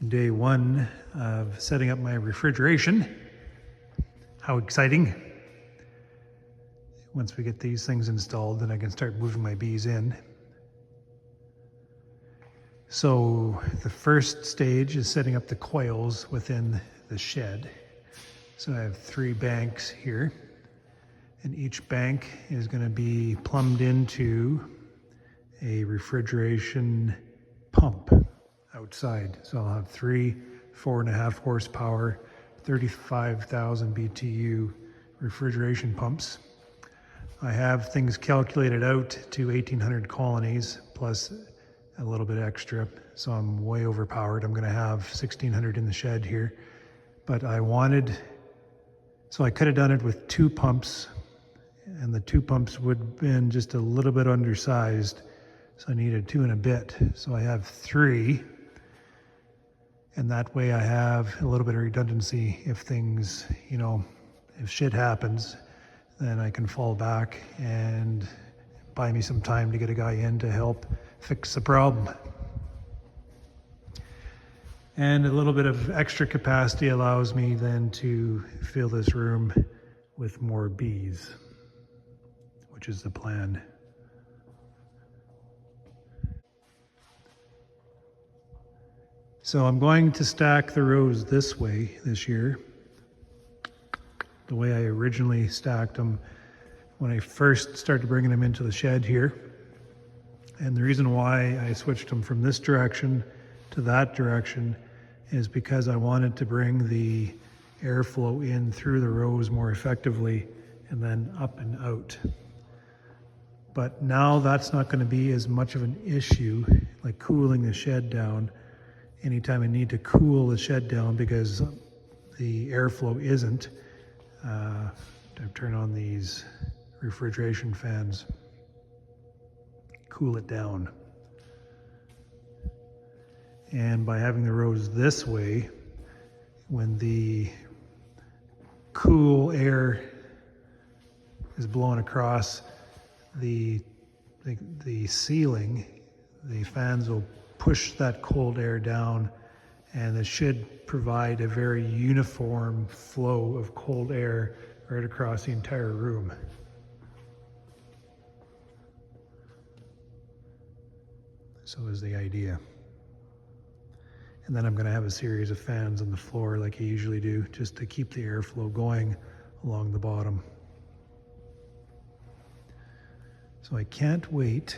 Day one of setting up my refrigeration. How exciting. Once we get these things installed, then I can start moving my bees in. So the first stage is setting up the coils within the shed. So I have 3 banks here, and each bank is going to be plumbed into a refrigeration pump outside. So I'll have 3 4.5 horsepower, 35,000 BTU refrigeration pumps. I have things calculated out to 1,800 colonies plus a little bit extra, so I'm way overpowered. I'm going to have 1,600 in the shed here, but so I could have done it with 2 pumps, and the 2 pumps would have been just a little bit undersized, so I needed 2 and a bit. So I have 3, and that way I have a little bit of redundancy if things, if shit happens, then I can fall back and buy me some time to get a guy in to help fix the problem. And a little bit of extra capacity allows me then to fill this room with more bees, which is the plan. So I'm going to stack the rows this way this year, the way I originally stacked them when I first started bringing them into the shed here. And the reason why I switched them from this direction to that direction is because I wanted to bring the airflow in through the rows more effectively and then up and out. But now that's not going to be as much of an issue, like cooling the shed down anytime I need to cool the shed down, because the airflow isn't. I turn on these refrigeration fans, cool it down. And by having the rows this way, when the cool air is blowing across the ceiling, the fans will push that cold air down, and it should provide a very uniform flow of cold air right across the entire room. So is the idea. And then I'm going to have a series of fans on the floor like I usually do, just to keep the airflow going along the bottom. So I can't wait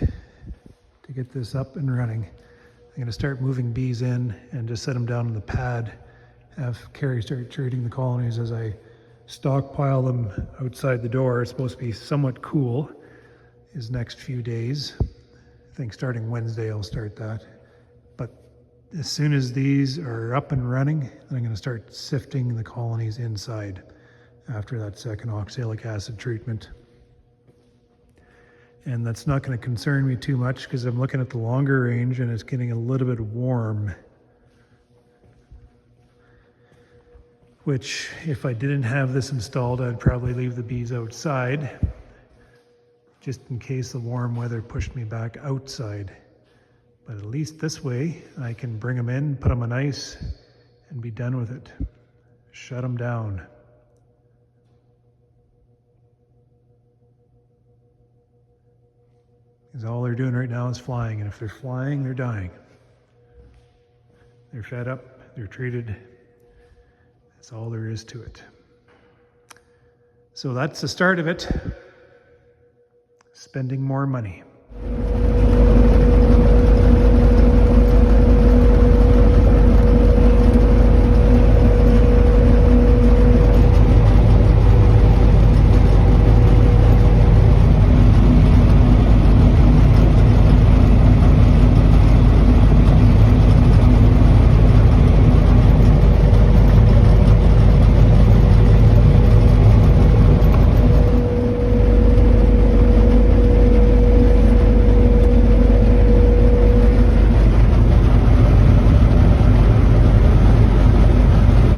to get this up and running. I'm going to start moving bees in and just set them down on the pad. Have Carrie start treating the colonies as I stockpile them outside the door. It's supposed to be somewhat cool these next few days. I think starting Wednesday I'll start that. But as soon as these are up and running, I'm going to start sifting the colonies inside after that second oxalic acid treatment. And that's not going to concern me too much because I'm looking at the longer range and it's getting a little bit warm. Which, if I didn't have this installed, I'd probably leave the bees outside, just in case the warm weather pushed me back outside. But at least this way, I can bring them in, put them on ice, and be done with it. Shut them down. Because all they're doing right now is flying, and if they're flying, they're dying. They're fed up, they're treated. That's all there is to it. So that's the start of it. Spending more money.